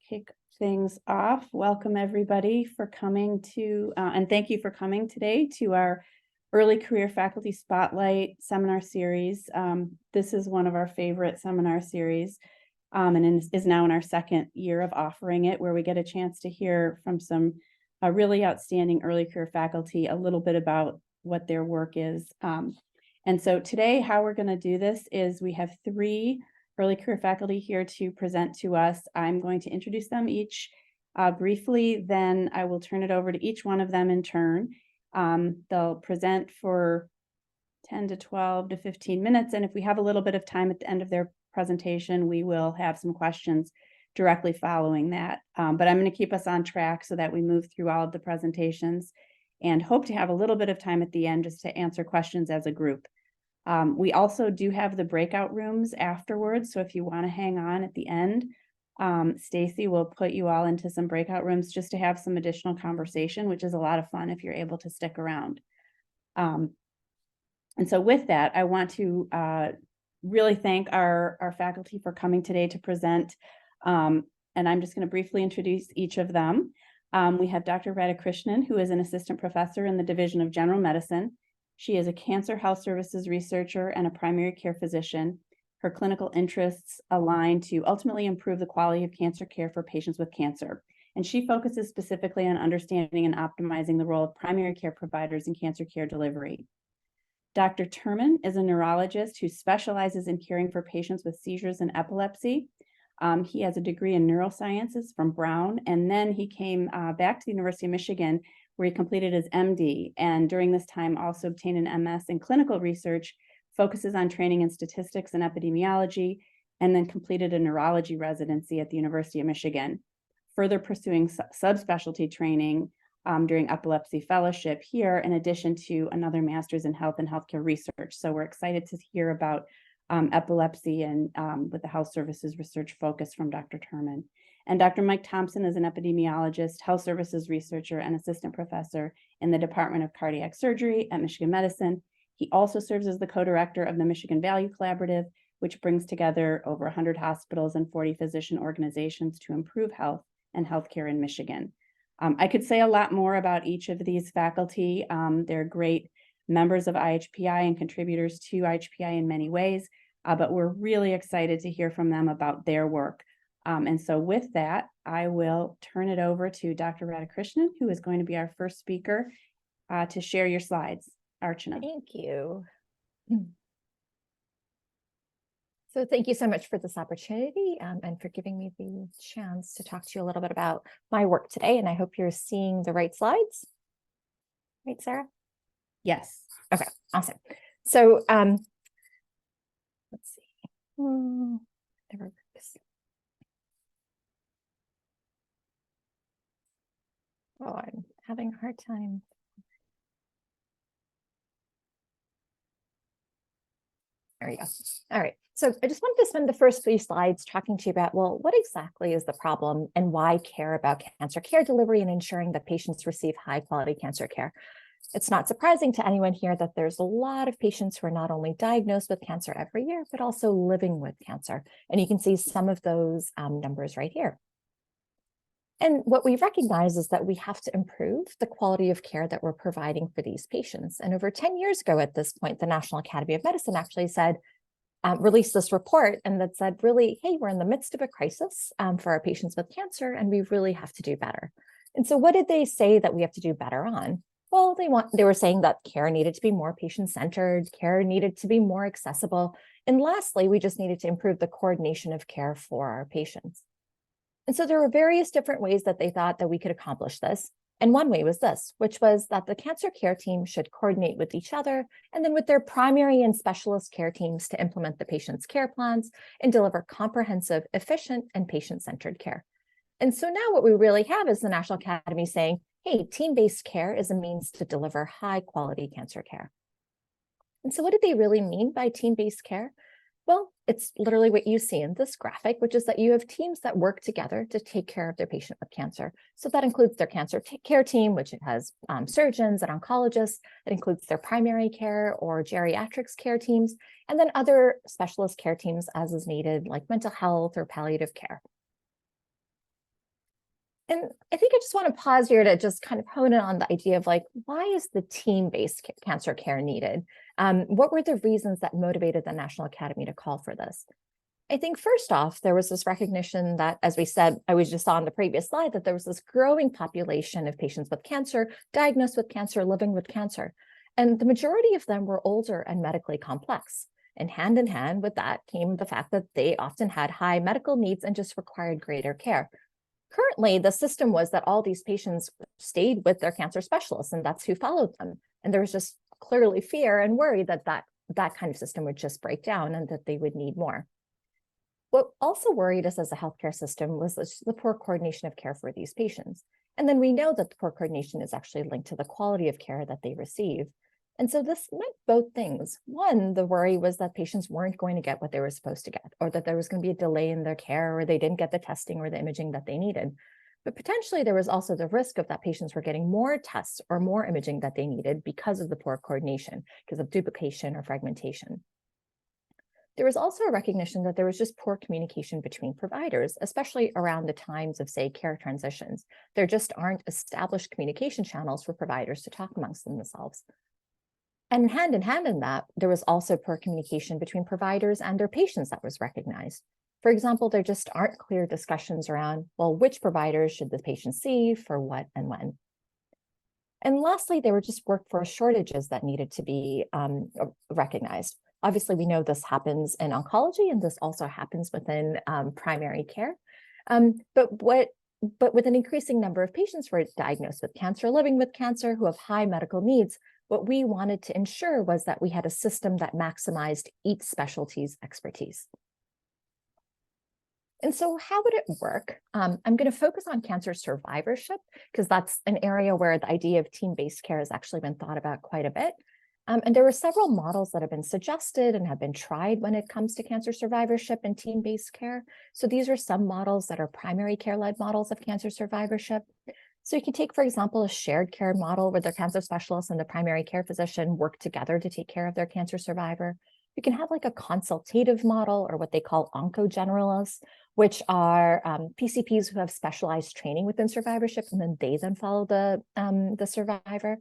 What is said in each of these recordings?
kick things off. Welcome everybody for coming to, and thank you for coming today to our Early Career Faculty Spotlight seminar series. This is one of our favorite seminar series and is now in our second year of offering it, where we get a chance to hear from some really outstanding early career faculty a little bit about what their work is. And so today, how we're going to do this is we have three early career faculty here to present to us. I'm going to introduce them each briefly, then I will turn it over to each one of them in turn. They'll present for 10 to 12 to 15 minutes, and if we have a little bit of time at the end of their presentation, we will have some questions directly following that. But I'm going to keep us on track so that we move through all of the presentations and hope to have a little bit of time at the end just to answer questions as a group. We also do have the breakout rooms afterwards, so if you want to hang on at the end, Stacy will put you all into some breakout rooms just to have some additional conversation, which is a lot of fun if you're able to stick around. And so with that, I want to really thank our faculty for coming today to present, and I'm just going to briefly introduce each of them. We have Dr. Radhakrishnan, who is an assistant professor in the Division of General Medicine. She is a cancer health services researcher and a primary care physician. Her clinical interests align to ultimately improve the quality of cancer care for patients with cancer. And she focuses specifically on understanding and optimizing the role of primary care providers in cancer care delivery. Dr. Terman is a neurologist who specializes in caring for patients with seizures and epilepsy. He has a degree in neurosciences from Brown, and then he came back to the University of Michigan, where he completed his M.D. and during this time also obtained an M.S. in clinical research, focuses on training in statistics and epidemiology, and then completed a neurology residency at the University of Michigan, further pursuing subspecialty training during epilepsy fellowship here, in addition to another master's in health and healthcare research. So we're excited to hear about epilepsy and with the health services research focus from Dr. Terman. And Dr. Mike Thompson is an epidemiologist, health services researcher, and assistant professor in the Department of Cardiac Surgery at Michigan Medicine. He also serves as the co-director of the Michigan Value Collaborative, which brings together over 100 hospitals and 40 physician organizations to improve health and healthcare in Michigan. I could say a lot more about each of these faculty. They're great members of IHPI and contributors to IHPI in many ways, but we're really excited to hear from them about their work. And so with that, I will turn it over to Dr. Radhakrishnan, who is going to be our first speaker to share your slides. Archana. Thank you. So thank you so much for this opportunity and for giving me the chance to talk to you a little bit about my work today. And I hope you're seeing the right slides. Right, Sarah? Yes. Okay, awesome. So let's see. Never works. Oh, I'm having a hard time. There we go. All right. So I just wanted to spend the first few slides talking to you about, well, what exactly is the problem and why care about cancer care delivery and ensuring that patients receive high quality cancer care. It's not surprising to anyone here that there's a lot of patients who are not only diagnosed with cancer every year, but also living with cancer. And you can see some of those numbers right here. And what we recognize is that we have to improve the quality of care that we're providing for these patients. And over 10 years ago at this point, the National Academy of Medicine actually released this report and that said, really, hey, we're in the midst of a crisis for our patients with cancer, and we really have to do better. And so what did they say that we have to do better on? Well, they were saying that care needed to be more patient-centered, care needed to be more accessible. And lastly, we just needed to improve the coordination of care for our patients. And so there were various different ways that they thought that we could accomplish this. And one way was this, which was that the cancer care team should coordinate with each other and then with their primary and specialist care teams to implement the patient's care plans and deliver comprehensive, efficient, and patient-centered care. And so now what we really have is the National Academy saying, hey, team-based care is a means to deliver high-quality cancer care. And so what did they really mean by team-based care? Well, it's literally what you see in this graphic, which is that you have teams that work together to take care of their patient with cancer. So that includes their cancer care team, which it has surgeons and oncologists. It includes their primary care or geriatrics care teams, and then other specialist care teams as is needed, like mental health or palliative care. And I think I just want to pause here to just kind of hone in on the idea of like, why is the team-based cancer care needed? What were the reasons that motivated the National Academy to call for this? I think first off, there was this recognition that, as we said, I was just on the previous slide, that there was this growing population of patients with cancer, diagnosed with cancer, living with cancer. And the majority of them were older and medically complex. And hand in hand with that came the fact that they often had high medical needs and just required greater care. Currently, the system was that all these patients stayed with their cancer specialists, and that's who followed them. And there was just clearly fear and worry that that kind of system would just break down and that they would need more. What also worried us as a healthcare system was the poor coordination of care for these patients. And then we know that the poor coordination is actually linked to the quality of care that they receive. And so this meant both things. One, the worry was that patients weren't going to get what they were supposed to get, or that there was going to be a delay in their care, or they didn't get the testing or the imaging that they needed. But potentially there was also the risk of that patients were getting more tests or more imaging that they needed because of the poor coordination, because of duplication or fragmentation. There was also a recognition that there was just poor communication between providers, especially around the times of, say, care transitions. There just aren't established communication channels for providers to talk amongst themselves. And hand in hand in that, there was also poor communication between providers and their patients that was recognized. For example, there just aren't clear discussions around, well, which providers should the patient see, for what and when. And lastly, there were just workforce shortages that needed to be recognized. Obviously, we know this happens in oncology, and this also happens within primary care. But with an increasing number of patients who are diagnosed with cancer, living with cancer, who have high medical needs, what we wanted to ensure was that we had a system that maximized each specialty's expertise. And so how would it work? I'm going to focus on cancer survivorship, because that's an area where the idea of team-based care has actually been thought about quite a bit. And there were several models that have been suggested and have been tried when it comes to cancer survivorship and team-based care. So these are some models that are primary care-led models of cancer survivorship. So you can take, for example, a shared care model where the cancer specialist and the primary care physician work together to take care of their cancer survivor. You can have like a consultative model, or what they call oncogeneralists, which are PCPs who have specialized training within survivorship, and then they follow the survivor.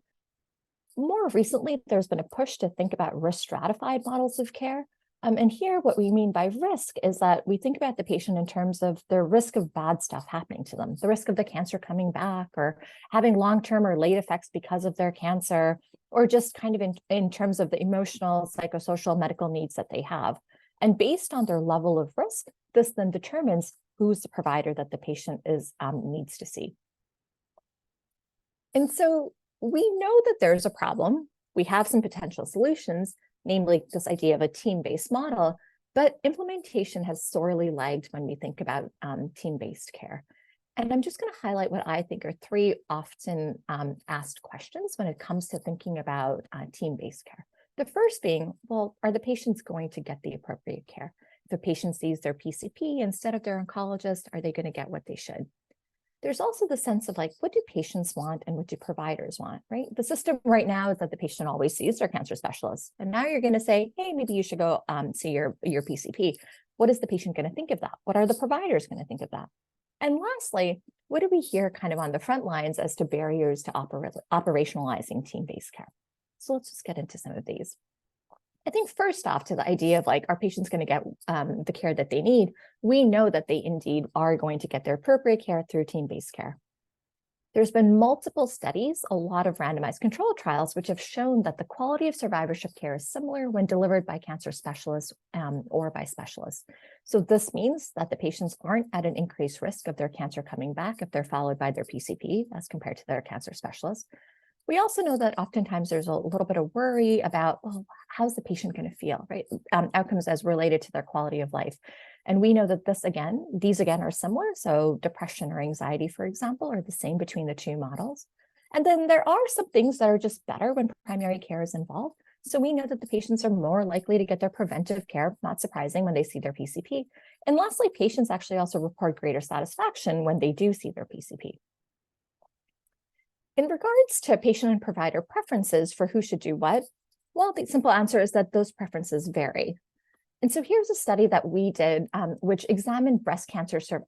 More recently, there's been a push to think about risk stratified models of care. And here, what we mean by risk is that we think about the patient in terms of their risk of bad stuff happening to them, the risk of the cancer coming back, or having long-term or late effects because of their cancer, or just kind of in terms of the emotional, psychosocial, medical needs that they have. And based on their level of risk, this then determines who's the provider that the patient needs to see. And so we know that there's a problem. We have some potential solutions, namely this idea of a team-based model, but implementation has sorely lagged when we think about team-based care. And I'm just going to highlight what I think are three often asked questions when it comes to thinking about team-based care. The first being, well, are the patients going to get the appropriate care? If a patient sees their PCP instead of their oncologist, are they going to get what they should? There's also the sense of like, what do patients want and what do providers want, right? The system right now is that the patient always sees their cancer specialist. And now you're going to say, hey, maybe you should go see your PCP. What is the patient going to think of that? What are the providers going to think of that? And lastly, what do we hear kind of on the front lines as to barriers to operationalizing team-based care? So let's just get into some of these. I think first off, to the idea of like, are patients going to get the care that they need? We know that they indeed are going to get their appropriate care through team-based care. There's been multiple studies, a lot of randomized control trials, which have shown that the quality of survivorship care is similar when delivered by cancer specialists or by specialists. So this means that the patients aren't at an increased risk of their cancer coming back if they're followed by their PCP as compared to their cancer specialist. We also know that oftentimes there's a little bit of worry about, well, how's the patient going to feel, right? Outcomes as related to their quality of life. And we know that these again are similar. So depression or anxiety, for example, are the same between the two models. And then there are some things that are just better when primary care is involved. So we know that the patients are more likely to get their preventive care, not surprising, when they see their PCP. And lastly, patients actually also report greater satisfaction when they do see their PCP. In regards to patient and provider preferences for who should do what, well, the simple answer is that those preferences vary. And so here's a study that we did, which examined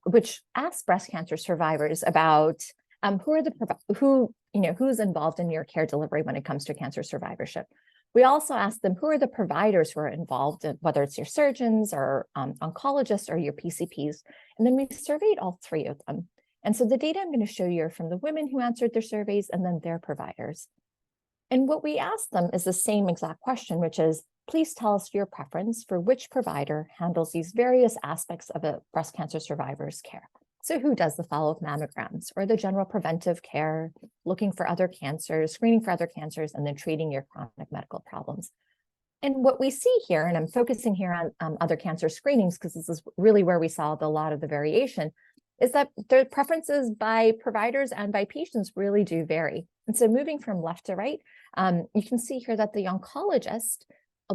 which asked breast cancer survivors about who's involved in your care delivery when it comes to cancer survivorship. We also asked them who are the providers who are involved, whether it's your surgeons or oncologists or your PCPs. And then we surveyed all three of them. And so the data I'm going to show you are from the women who answered their surveys and then their providers. And what we asked them is the same exact question, which is, please tell us your preference for which provider handles these various aspects of a breast cancer survivor's care. So who does the follow-up mammograms or the general preventive care, looking for other cancers, screening for other cancers, and then treating your chronic medical problems. And what we see here, and I'm focusing here on other cancer screenings because this is really where we saw a lot of the variation, is that the preferences by providers and by patients really do vary. And so moving from left to right, you can see here that the oncologist,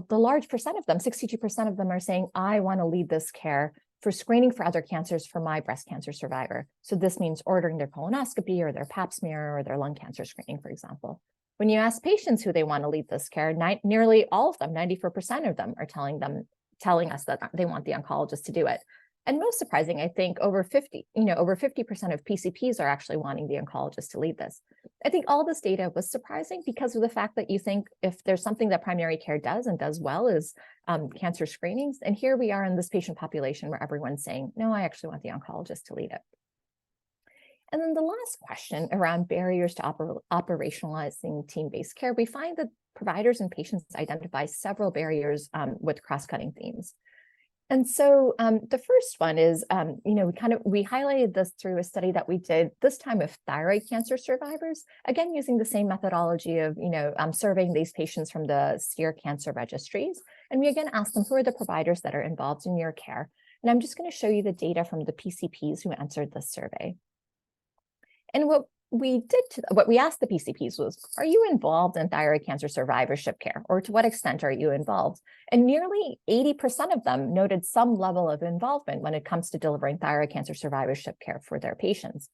the large percent of them, 62% of them are saying, I want to lead this care for screening for other cancers for my breast cancer survivor. So this means ordering their colonoscopy or their pap smear or their lung cancer screening, for example. When you ask patients who they want to lead this care, nearly all of them, 94% of them are telling us that they want the oncologist to do it. And most surprising, I think over 50% of PCPs are actually wanting the oncologist to lead this. I think all this data was surprising because of the fact that you think if there's something that primary care does and does well is cancer screenings. And here we are in this patient population where everyone's saying, no, I actually want the oncologist to lead it. And then the last question around barriers to operationalizing team-based care, we find that providers and patients identify several barriers with cross-cutting themes. And so the first one is, we highlighted this through a study that we did this time of thyroid cancer survivors, again, using the same methodology of, surveying these patients from the SEER cancer registries. And we again asked them, who are the providers that are involved in your care? And I'm just going to show you the data from the PCPs who answered this survey. And what we asked the PCPs was, are you involved in thyroid cancer survivorship care? Or to what extent are you involved? And nearly 80% of them noted some level of involvement when it comes to delivering thyroid cancer survivorship care for their patients.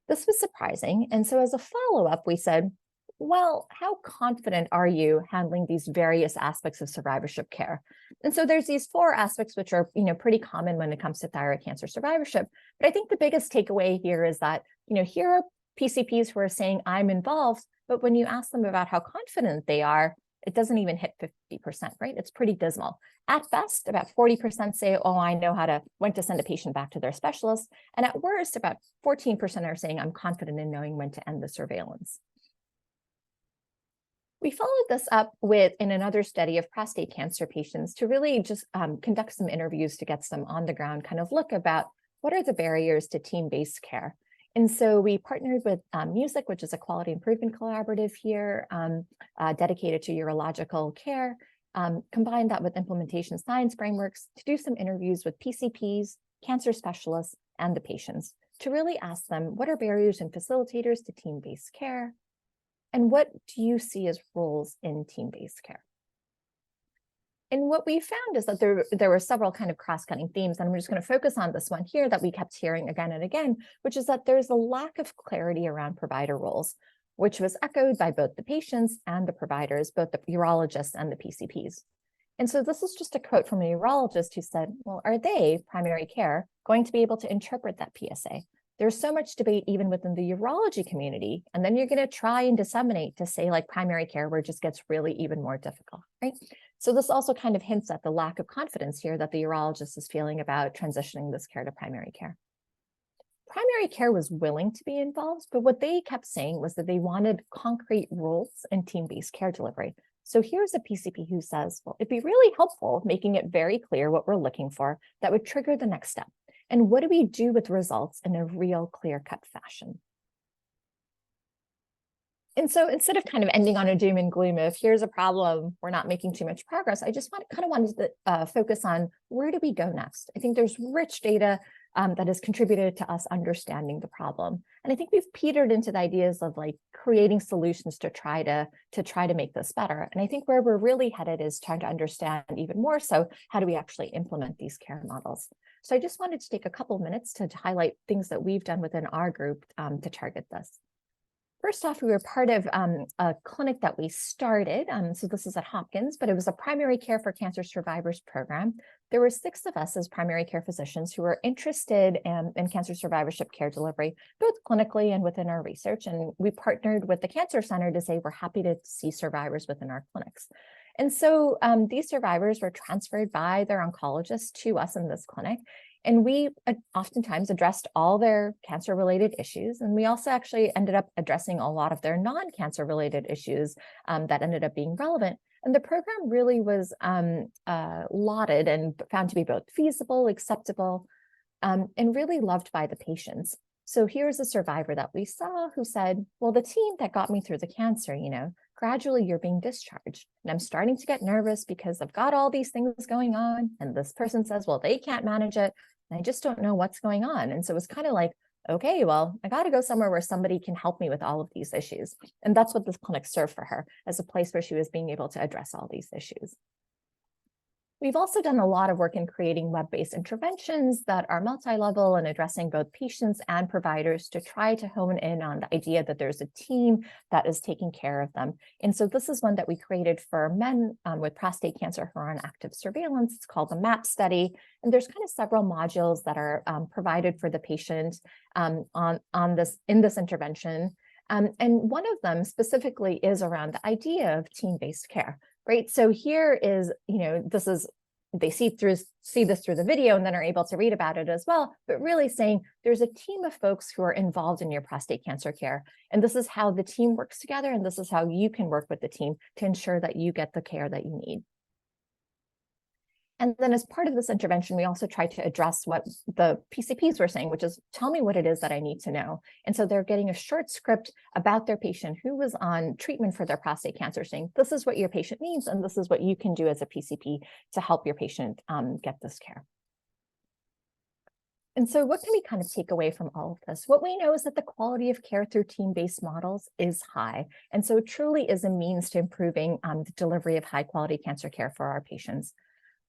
This was surprising. And so as a follow-up, we said, well, how confident are you handling these various aspects of survivorship care? And so there's these 4 aspects which are, pretty common when it comes to thyroid cancer survivorship. But I think the biggest takeaway here is that, here are PCPs who are saying I'm involved, but when you ask them about how confident they are, it doesn't even hit 50%, right? It's pretty dismal. At best, about 40% say, oh, I know when to send a patient back to their specialist. And at worst, about 14% are saying I'm confident in knowing when to end the surveillance. We followed this up in another study of prostate cancer patients to really just conduct some interviews to get them on the ground, kind of look about what are the barriers to team-based care. And so we partnered with Music, which is a quality improvement collaborative here, dedicated to urological care, combined that with implementation science frameworks to do some interviews with PCPs, cancer specialists, and the patients to really ask them, what are barriers and facilitators to team-based care? And what do you see as roles in team-based care? And what we found is that there were several kind of cross-cutting themes, and I'm just going to focus on this one here that we kept hearing again and again, which is that there's a lack of clarity around provider roles, which was echoed by both the patients and the providers, both the urologists and the PCPs. And so this is just a quote from a urologist who said, well, are they, primary care, going to be able to interpret that PSA? There's so much debate even within the urology community, and then you're going to try and disseminate to say like primary care, where it just gets really even more difficult, right? So this also kind of hints at the lack of confidence here that the urologist is feeling about transitioning this care to primary care. Primary care was willing to be involved, but what they kept saying was that they wanted concrete roles in team-based care delivery. So here's a PCP who says, well, it'd be really helpful making it very clear what we're looking for that would trigger the next step. And what do we do with results in a real clear-cut fashion? And so instead of kind of ending on a doom and gloom of here's a problem, we're not making too much progress, I just wanted to focus on where do we go next? I think there's rich data that has contributed to us understanding the problem. And I think we've petered into the ideas of like creating solutions to try to make this better. And I think where we're really headed is trying to understand even more so, how do we actually implement these care models? So I just wanted to take a couple of minutes to highlight things that we've done within our group to target this. First off, we were part of a clinic that we started. So this is at Hopkins, but it was a primary care for cancer survivors program. There were 6 of us as primary care physicians who were interested in cancer survivorship care delivery, both clinically and within our research. And we partnered with the Cancer Center to say we're happy to see survivors within our clinics. And so these survivors were transferred by their oncologist to us in this clinic. And we oftentimes addressed all their cancer-related issues. And we also actually ended up addressing a lot of their non-cancer-related issues that ended up being relevant. And the program really was lauded and found to be both feasible, acceptable, and really loved by the patients. So here's a survivor that we saw who said, well, the team that got me through the cancer, gradually you're being discharged. And I'm starting to get nervous because I've got all these things going on. And this person says, well, they can't manage it. And I just don't know what's going on. And so it's kind of like, okay, well, I got to go somewhere where somebody can help me with all of these issues. And that's what this clinic served for her, as a place where she was being able to address all these issues. We've also done a lot of work in creating web-based interventions that are multi-level and addressing both patients and providers to try to hone in on the idea that there's a team that is taking care of them. And so this is one that we created for men with prostate cancer who are on active surveillance. It's called the M.H.S. study. And there's kind of several modules that are provided for the patient in this intervention. And one of them specifically is around the idea of team-based care. Right. So here is, they see this through the video and then are able to read about it as well, but really saying there's a team of folks who are involved in your prostate cancer care. And this is how the team works together. And this is how you can work with the team to ensure that you get the care that you need. And then as part of this intervention, we also tried to address what the PCPs were saying, which is, tell me what it is that I need to know. And so they're getting a short script about their patient who was on treatment for their prostate cancer, saying, this is what your patient needs, and this is what you can do as a PCP to help your patient get this care. And so what can we kind of take away from all of this? What we know is that the quality of care through team-based models is high. And so it truly is a means to improving the delivery of high-quality cancer care for our patients.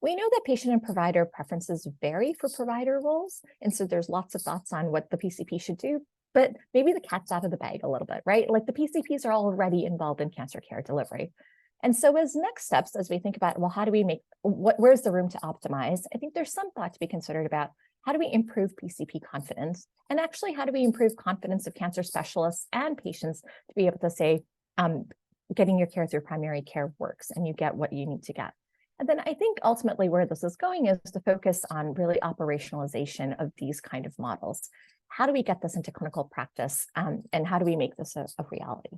We know that patient and provider preferences vary for provider roles. And so there's lots of thoughts on what the PCP should do, but maybe the cat's out of the bag a little bit, right? Like the PCPs are already involved in cancer care delivery. And so as next steps, as we think about, well, how do we where's the room to optimize? I think there's some thought to be considered about how do we improve PCP confidence? And actually, how do we improve confidence of cancer specialists and patients to be able to say, getting your care through primary care works and you get what you need to get? And then I think ultimately where this is going is to focus on really operationalization of these kind of models. How do we get this into clinical practice and how do we make this a reality?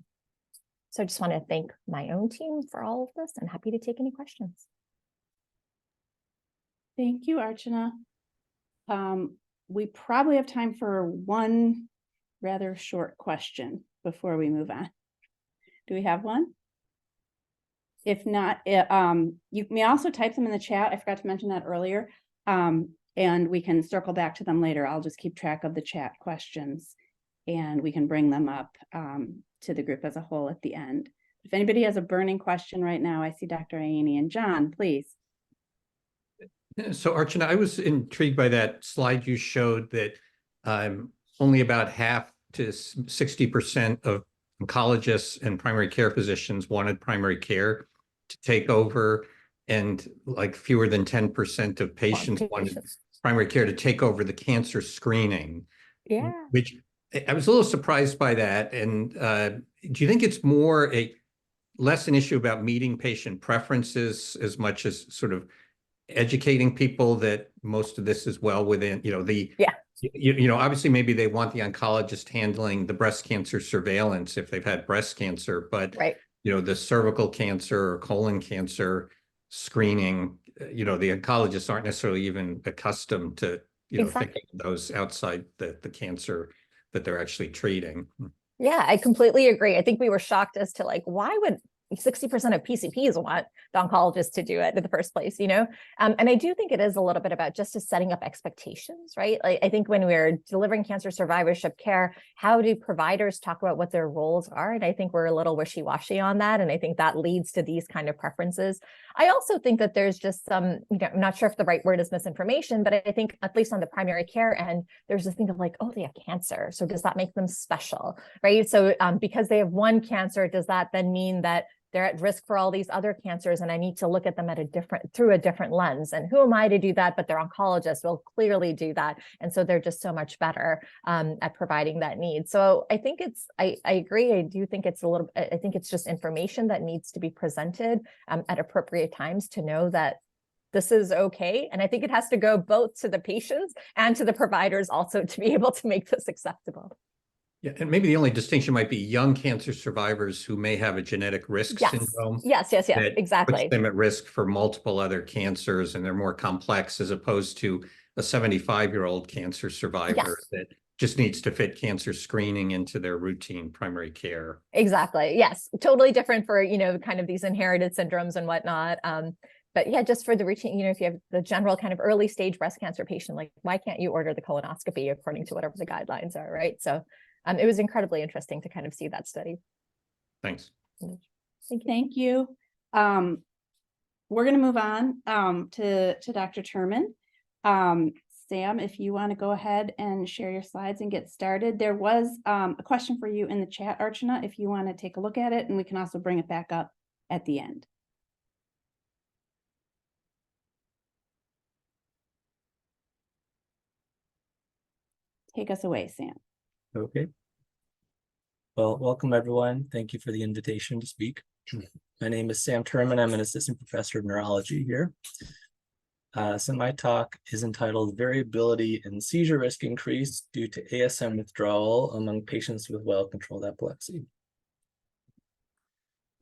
So I just want to thank my own team for all of this and happy to take any questions. Thank you, Archana. We probably have time for one rather short question before we move on. Do we have one? If not, you may also type them in the chat. I forgot to mention that earlier. And we can circle back to them later. I'll just keep track of the chat questions and we can bring them up to the group as a whole at the end. If anybody has a burning question right now, I see Dr. Ayeni and John, please. So Archana, I was intrigued by that slide you showed that only about half to 60% of oncologists and primary care physicians wanted primary care to take over, and like fewer than 10% of patients wanted primary care to take over the cancer screening. Yeah. Which I was a little surprised by that. And do you think it's less an issue about meeting patient preferences as much as sort of educating people that most of this is well within, obviously maybe they want the oncologist handling the breast cancer surveillance if they've had breast cancer, but right. The cervical cancer or colon cancer screening, the oncologists aren't necessarily even accustomed to, exactly. thinking of those outside the cancer that they're actually treating. Yeah, I completely agree. I think we were shocked as to why would 60% of PCPs want the oncologist to do it in the first place, And I do think it is a little bit about just setting up expectations, right? I think when we're delivering cancer survivorship care, how do providers talk about what their roles are? And I think we're a little wishy-washy on that. And I think that leads to these kind of preferences. I also think that there's just some, I'm not sure if the right word is misinformation, but I think at least on the primary care end, there's this thing of like, oh, they have cancer. So does that make them special, right? So because they have one cancer, does that then mean that they're at risk for all these other cancers and I need to look at them through a different lens? And who am I to do that? But their oncologists will clearly do that. And so they're just so much better at providing that need. So I think I agree. I do think I think it's just information that needs to be presented at appropriate times to know that this is okay. And I think it has to go both to the patients and to the providers also to be able to make this acceptable. Yeah, and maybe the only distinction might be young cancer survivors who may have a genetic risk syndrome. Yes, that exactly. puts them at risk for multiple other cancers, and they're more complex as opposed to a 75-year-old cancer survivor that just needs to fit cancer screening into their routine primary care. Exactly. Yes, totally different for, kind of these inherited syndromes and whatnot. But yeah, just for the routine, if you have the general kind of early stage breast cancer patient, like why can't you order the colonoscopy according to whatever the guidelines are, right? So it was incredibly interesting to kind of see that study. Thanks. Thank you. We're going to move on to Dr. Terman. Sam, if you want to go ahead and share your slides and get started. There was a question for you in the chat, Archana, if you want to take a look at it, and we can also bring it back up at the end. Take us away, Sam. Okay. Well, welcome everyone. Thank you for the invitation to speak. My name is Sam Terman. I'm an assistant professor of neurology here. So my talk is entitled Variability in Seizure Risk Increase Due to ASM Withdrawal Among Patients with Well-Controlled Epilepsy.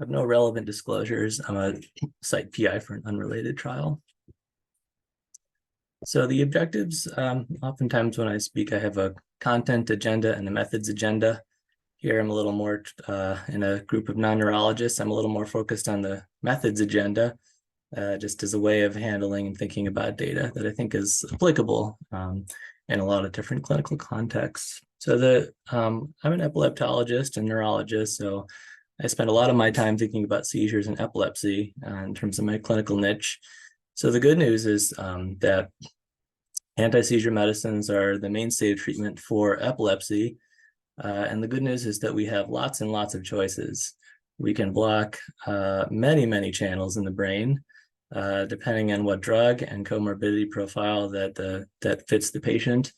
I have no relevant disclosures. I'm a site PI for an unrelated trial. So the objectives, oftentimes when I speak, I have a content agenda and a methods agenda. Here I'm a little more, in a group of non-neurologists, I'm a little more focused on the methods agenda, just as a way of handling and thinking about data that I think is applicable in a lot of different clinical contexts. So I'm an epileptologist and neurologist, so I spend a lot of my time thinking about seizures and epilepsy in terms of my clinical niche. So the good news is that anti-seizure medicines are the mainstay of treatment for epilepsy. And the good news is that we have lots and lots of choices. We can block many, many channels in the brain, depending on what drug and comorbidity profile that fits the patient.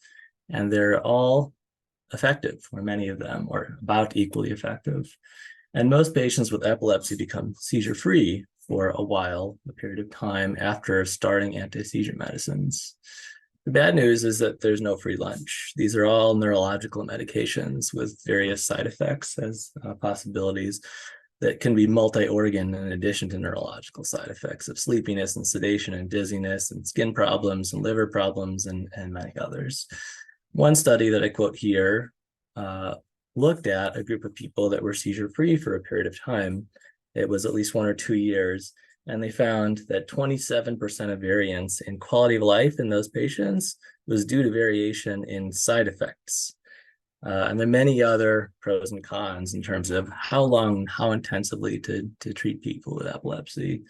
And they're all effective, or many of them, or about equally effective. And most patients with epilepsy become seizure-free for a while, a period of time after starting anti-seizure medicines. The bad news is that there's no free lunch. These are all neurological medications with various side effects as possibilities that can be multi-organ in addition to neurological side effects of sleepiness and sedation and dizziness and skin problems and liver problems and many others. One study that I quote here looked at a group of people that were seizure-free for a period of time. It was at least 1 or 2 years. And they found that 27% of variance in quality of life in those patients was due to variation in side effects. And there are many other pros and cons in terms of how long, how intensively to treat people with epilepsy.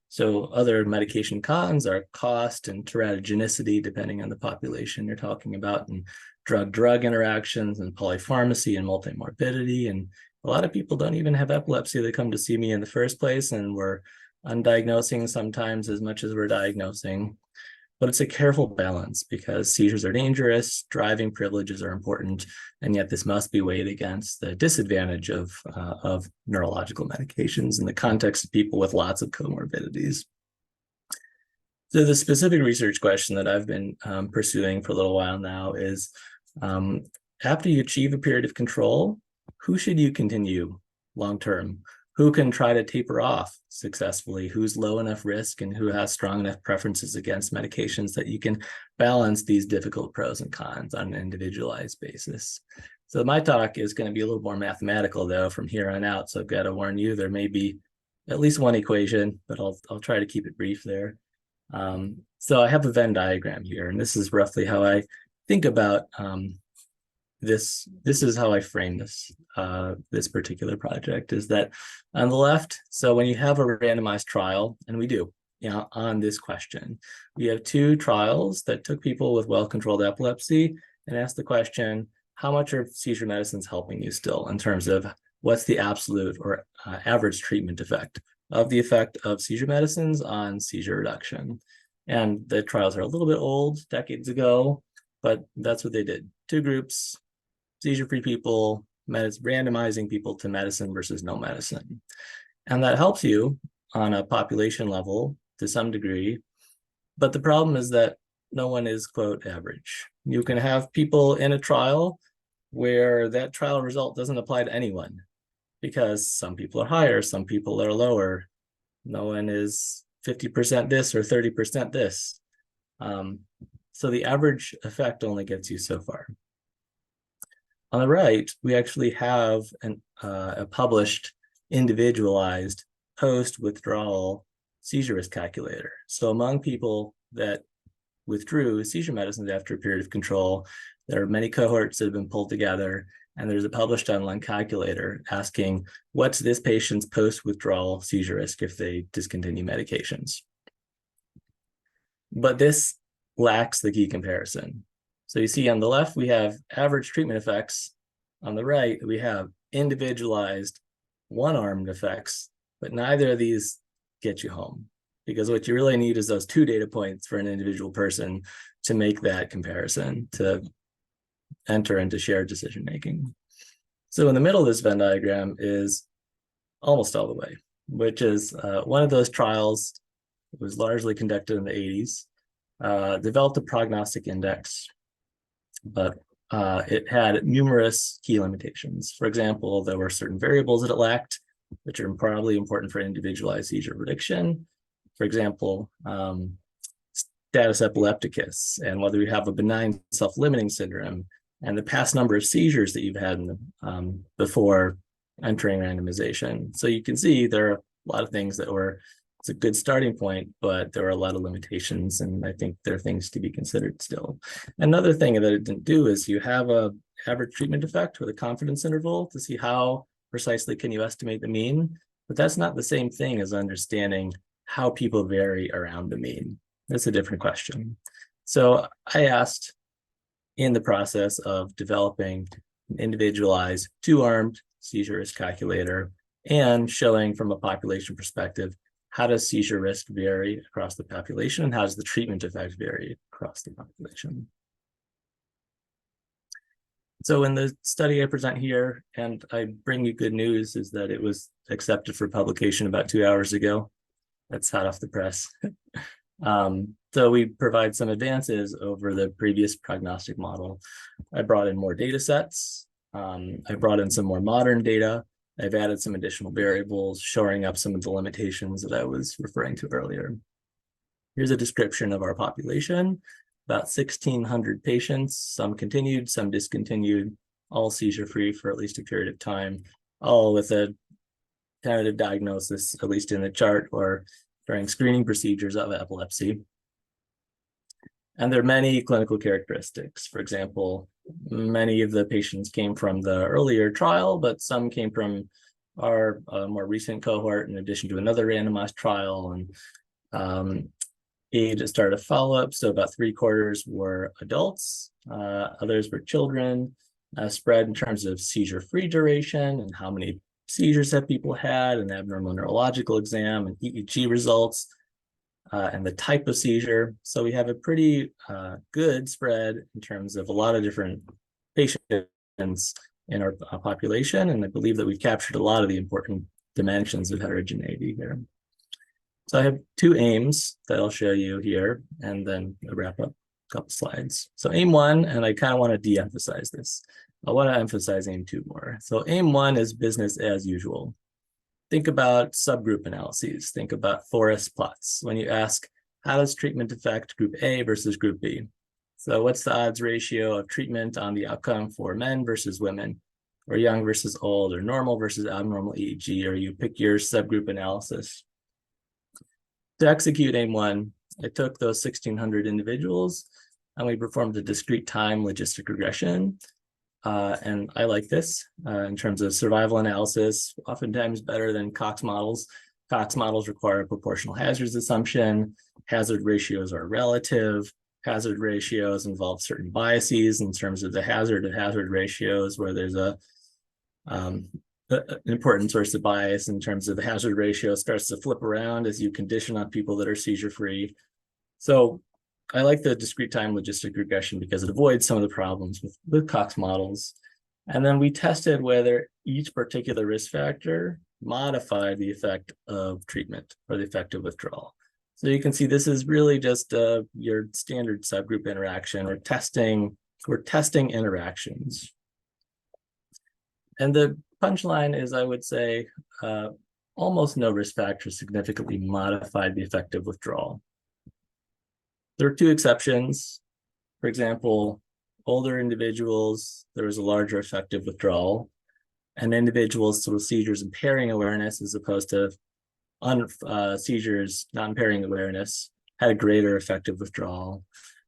So other medication cons are cost and teratogenicity, depending on the population you're talking about, and drug-drug interactions and polypharmacy and multimorbidity. And a lot of people don't even have epilepsy. They come to see me in the first place, and we're undiagnosing sometimes as much as we're diagnosing. But it's a careful balance because seizures are dangerous, driving privileges are important, and yet this must be weighed against the disadvantage of neurological medications in the context of people with lots of comorbidities. So the specific research question that I've been pursuing for a little while now is, after you achieve a period of control, who should you continue long-term? Who can try to taper off successfully? Who's low enough risk and who has strong enough preferences against medications that you can balance these difficult pros and cons on an individualized basis? So my talk is going to be a little more mathematical though from here on out. So I've got to warn you, there may be at least one equation, but I'll try to keep it brief there. So I have a Venn diagram here, and this is roughly how I think about this is how I frame this particular project, is that on the left, so when you have a randomized trial, and we do, on this question, we have 2 trials that took people with well-controlled epilepsy and asked the question, how much are seizure medicines helping you still, in terms of what's the absolute or average treatment effect of seizure medicines on seizure reduction. And the trials are a little bit old, decades ago, but that's what they did. 2 groups, seizure-free people, randomizing people to medicine versus no medicine. And that helps you on a population level to some degree. But the problem is that no one is, quote, average. You can have people in a trial where that trial result doesn't apply to anyone, because some people are higher, some people are lower. No one is 50% this or 30% this. So the average effect only gets you so far. On the right, we actually have a published individualized post-withdrawal seizure risk calculator. So among people that withdrew seizure medicines after a period of control, there are many cohorts that have been pulled together, and there's a published online calculator asking, what's this patient's post-withdrawal seizure risk if they discontinue medications? But this lacks the key comparison. So you see on the left, we have average treatment effects. On the right, we have individualized one-armed effects, but neither of these get you home, because what you really need is those 2 data points for an individual person to make that comparison, to enter into shared decision-making. So in the middle of this Venn diagram is almost all the way, which is one of those trials. It was largely conducted in the 80s, developed a prognostic index, but it had numerous key limitations. For example, there were certain variables that it lacked, which are probably important for individualized seizure prediction. For example, status epilepticus, and whether you have a benign self-limiting syndrome, and the past number of seizures that you've had before entering randomization. So you can see there are a lot of things that it's a good starting point, but there are a lot of limitations, and I think there are things to be considered still. Another thing that it didn't do is you have a average treatment effect with a confidence interval to see how precisely can you estimate the mean, but that's not the same thing as understanding how people vary around the mean. That's a different question. So I asked, in the process of developing an individualized 2-armed seizure risk calculator and showing from a population perspective, how does seizure risk vary across the population, and how does the treatment effect vary across the population? So in the study I present here, and I bring you good news, is that it was accepted for publication about 2 hours ago. That's hot off the press. So we provide some advances over the previous prognostic model. I brought in more data sets. I brought in some more modern data. I've added some additional variables, shoring up some of the limitations that I was referring to earlier. Here's a description of our population. About 1,600 patients, some continued, some discontinued, all seizure-free for at least a period of time, all with a tentative diagnosis, at least in the chart, or during screening procedures of epilepsy. And there are many clinical characteristics. For example, many of the patients came from the earlier trial, but some came from our more recent cohort, in addition to another randomized trial. And age at start of follow-up, so about 3/4 were adults, others were children, spread in terms of seizure-free duration and how many seizures have people had, an abnormal neurological exam, and EEG results, and the type of seizure. So we have a pretty good spread in terms of a lot of different patients in our population, and I believe that we've captured a lot of the important dimensions of heterogeneity here. So I have 2 aims that I'll show you here, and then I'll wrap up a couple slides. So aim 1, and I kind of want to de-emphasize this. I want to emphasize aim 2 more. So aim 1 is business as usual. Think about subgroup analyses. Think about forest plots. When you ask, how does treatment affect group A versus group B? So what's the odds ratio of treatment on the outcome for men versus women, or young versus old, or normal versus abnormal EEG, or you pick your subgroup analysis. To execute aim 1, I took those 1,600 individuals and we performed a discrete time logistic regression And I like this in terms of survival analysis, oftentimes better than Cox models. Cox models require a proportional hazards assumption. Hazard ratios are relative. Hazard ratios involve certain biases in terms of the hazard of hazard ratios, where there's an important source of bias in terms of the hazard ratio starts to flip around as you condition on people that are seizure-free. So I like the discrete time logistic regression because it avoids some of the problems with Cox models. And then we tested whether each particular risk factor modified the effect of treatment or the effect of withdrawal. So you can see this is really just your standard subgroup interaction. We're testing interactions. And the punchline is, I would say, almost no risk factor significantly modified the effect of withdrawal. There are two exceptions. For example, older individuals, there was a larger effect of withdrawal, and individuals with seizures impairing awareness as opposed to seizures not impairing awareness had a greater effect of withdrawal.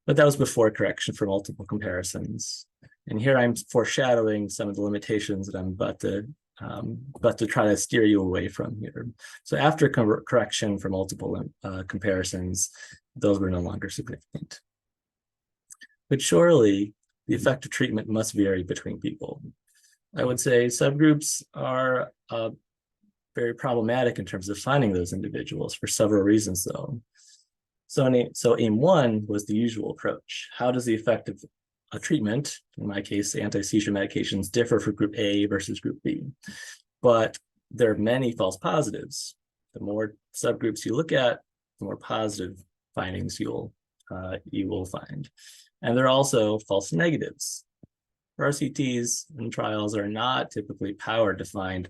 But that was before correction for multiple comparisons. And here I'm foreshadowing some of the limitations that I'm about to try to steer you away from here. So after correction for multiple comparisons, those were no longer significant. But surely the effect of treatment must vary between people. I would say subgroups are very problematic in terms of finding those individuals for several reasons, though. So AIM-1 was the usual approach. How does the effect of a treatment, in my case, anti-seizure medications, differ for group A versus group B? But there are many false positives. The more subgroups you look at, the more positive findings you will find. And there are also false negatives. RCTs and trials are not typically powered to find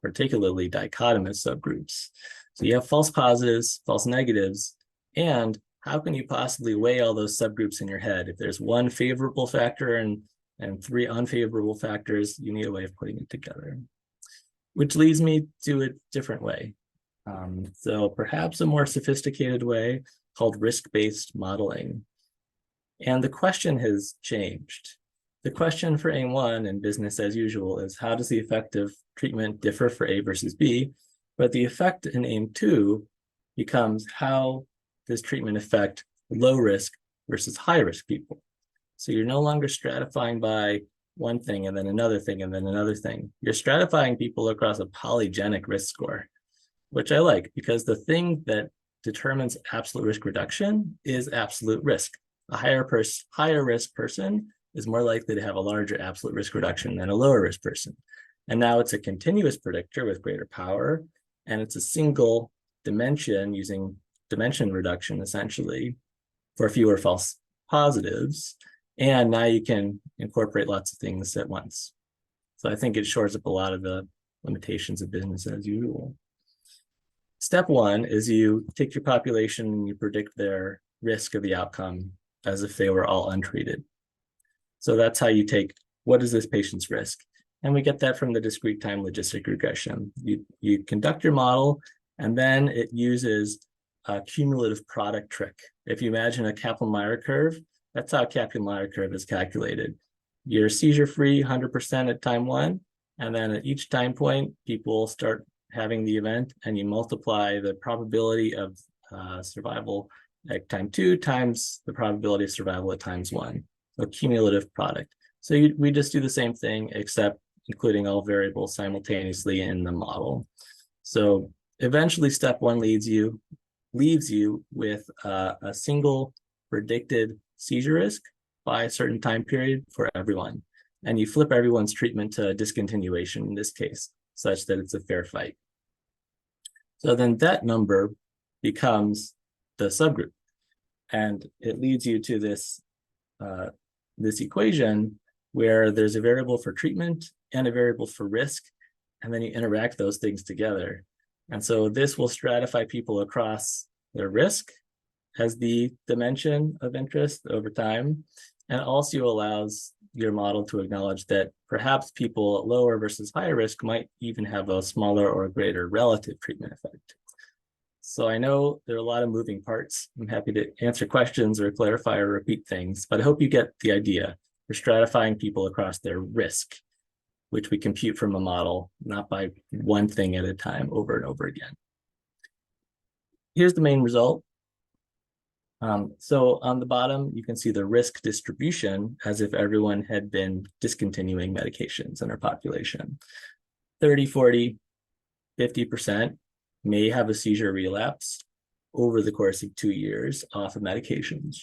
particularly dichotomous subgroups. So you have false positives, false negatives, and how can you possibly weigh all those subgroups in your head? If there's one favorable factor and three unfavorable factors, you need a way of putting it together. Which leads me to a different way. So perhaps a more sophisticated way called risk-based modeling. And the question has changed. The question for AIM-1 and business as usual is, how does the effect of treatment differ for A versus B? But the effect in AIM-2 becomes, how does treatment affect low risk versus high risk people? So you're no longer stratifying by one thing and then another thing and then another thing. You're stratifying people across a polygenic risk score, which I like, because the thing that determines absolute risk reduction is absolute risk. A higher risk person is more likely to have a larger absolute risk reduction than a lower risk person. And now it's a continuous predictor with greater power, and it's a single dimension using dimension reduction essentially for fewer false positives. And now you can incorporate lots of things at once. So I think it shores up a lot of the limitations of business as usual. Step one is you take your population and you predict their risk of the outcome as if they were all untreated. So that's how you take, what is this patient's risk? And we get that from the discrete time logistic regression. You conduct your model, and then it uses a cumulative product trick. If you imagine a Kaplan-Meier curve, that's how a Kaplan-Meier curve is calculated. You're seizure-free 100% at time 1, and then at each time point, people start having the event, and you multiply the probability of survival at time 2 times the probability of survival at times 1. So cumulative product. So we just do the same thing, except including all variables simultaneously in the model. So eventually step 1 leaves you with a single predicted seizure risk by a certain time period for everyone. And you flip everyone's treatment to discontinuation in this case, such that it's a fair fight. So then that number becomes the subgroup. And it leads you to this equation where there's a variable for treatment and a variable for risk, and then you interact those things together. And so this will stratify people across their risk as the dimension of interest over time, and also allows your model to acknowledge that perhaps people at lower versus higher risk might even have a smaller or greater relative treatment effect. So I know there are a lot of moving parts. I'm happy to answer questions or clarify or repeat things, but I hope you get the idea. We're stratifying people across their risk, which we compute from a model, not by one thing at a time over and over again. Here's the main result. So on the bottom, you can see the risk distribution as if everyone had been discontinuing medications in our population. 30, 40, 50% may have a seizure relapse over the course of 2 years off of medications.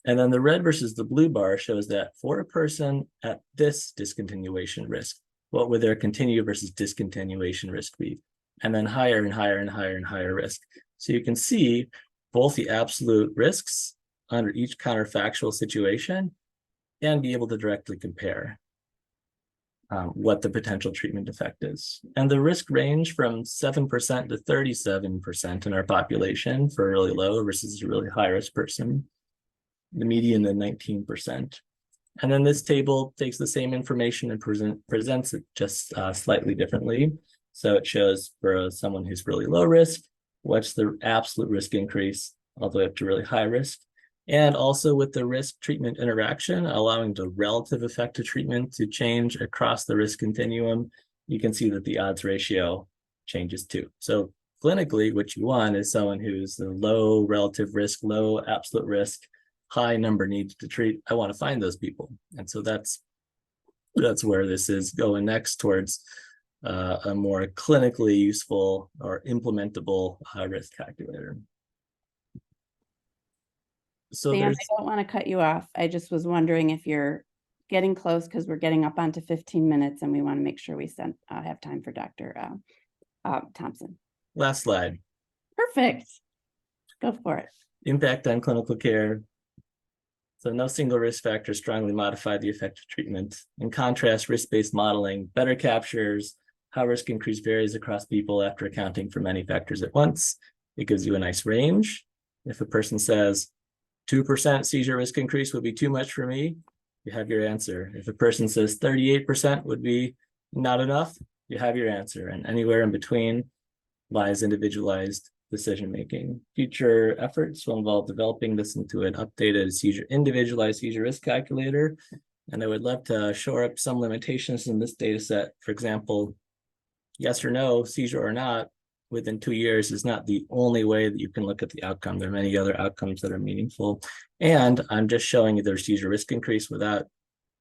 And then the red versus the blue bar shows that for a person at this discontinuation risk, what would their continue versus discontinuation risk be? And then higher and higher and higher and higher risk. So you can see both the absolute risks under each counterfactual situation and be able to directly compare what the potential treatment effect is. And the risk range from 7% to 37% in our population for a really low versus a really high risk person. The median at 19%. And then this table takes the same information and presents it just slightly differently. So it shows for someone who's really low risk, what's the absolute risk increase all the way up to really high risk. And also with the risk treatment interaction, allowing the relative effect of treatment to change across the risk continuum, you can see that the odds ratio changes too. So clinically, what you want is someone who's the low relative risk, low absolute risk, high number needed to treat. I want to find those people. And so that's where this is going next, towards a more clinically useful or implementable risk calculator. So Sam, there's, I don't want to cut you off. I just was wondering if you're getting close, because we're getting up onto 15 minutes and we want to make sure we have time for Dr. Thompson. last slide. Perfect. Go for it. Impact on clinical care. So no single risk factor strongly modified the effect of treatment. In contrast, risk-based modeling better captures how risk increase varies across people after accounting for many factors at once. It gives you a nice range. If a person says 2% seizure risk increase would be too much for me, you have your answer. If a person says 38% would be not enough, you have your answer. And anywhere in between lies individualized decision-making. Future efforts will involve developing this into an updated individualized seizure risk calculator. And I would love to shore up some limitations in this data set. For example, yes or no, seizure or not, within 2 years is not the only way that you can look at the outcome. There are many other outcomes that are meaningful. And I'm just showing you their seizure risk increase without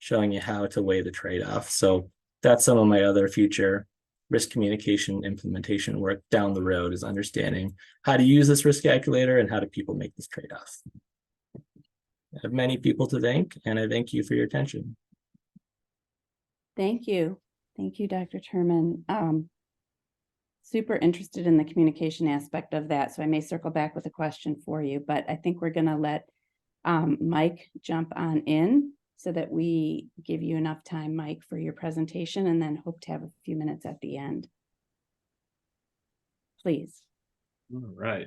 showing you how to weigh the trade-off. So that's some of my other future risk communication implementation work down the road, is understanding how to use this risk calculator and how do people make this trade-off. I have many people to thank, and I thank you for your attention. Thank you. Thank you, Dr. Terman. Super interested in the communication aspect of that. So I may circle back with a question for you, but I think we're going to let Mike jump on in so that we give you enough time, Mike, for your presentation, and then hope to have a few minutes at the end. Please. All right.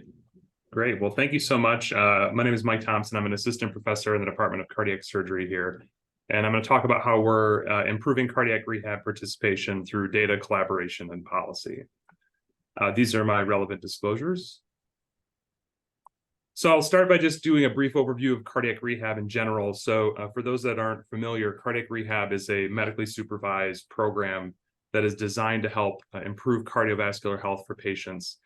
Great. Well, thank you so much. My name is Mike Thompson. I'm an assistant professor in the Department of Cardiac Surgery here. And I'm going to talk about how we're improving cardiac rehab participation through data collaboration and policy. These are my relevant disclosures. So I'll start by just doing a brief overview of cardiac rehab in general. So for those that aren't familiar, cardiac rehab is a medically supervised program that is designed to help improve cardiovascular health for patients,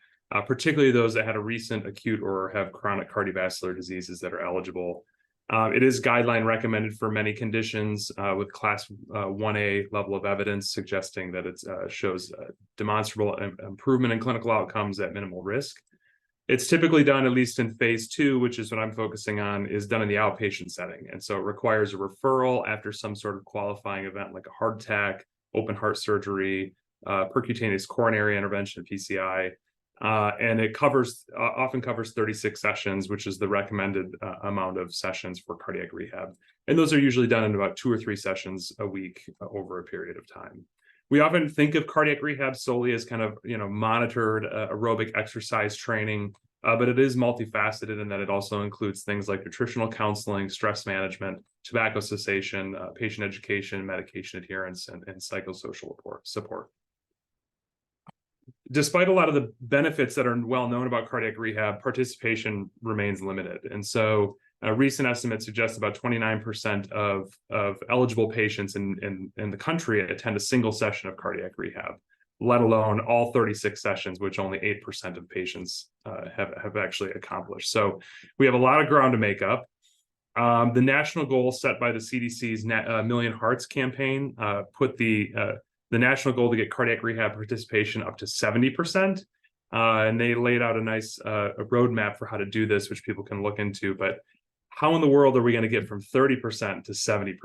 particularly those that had a recent acute or have chronic cardiovascular diseases that are eligible. It is guideline recommended for many conditions with class 1A level of evidence suggesting that it shows demonstrable improvement in clinical outcomes at minimal risk. It's typically done, at least in phase 2, which is what I'm focusing on, is done in the outpatient setting. And so it requires a referral after some sort of qualifying event like a heart attack, open heart surgery, percutaneous coronary intervention, PCI. And it often covers 36 sessions, which is the recommended amount of sessions for cardiac rehab. And those are usually done in about 2 or 3 sessions a week over a period of time. We often think of cardiac rehab solely as kind of, monitored aerobic exercise training, but it is multifaceted in that it also includes things like nutritional counseling, stress management, tobacco cessation, patient education, medication adherence, and psychosocial support. Despite a lot of the benefits that are well known about cardiac rehab, participation remains limited. And so recent estimates suggest about 29% of eligible patients in the country attend a single session of cardiac rehab, let alone all 36 sessions, which only 8% of patients have actually accomplished. So we have a lot of ground to make up. The national goal set by the CDC's Million Hearts campaign put the national goal to get cardiac rehab participation up to 70%. And they laid out a nice a roadmap for how to do this, which people can look into. But how in the world are we going to get from 30% to 70%?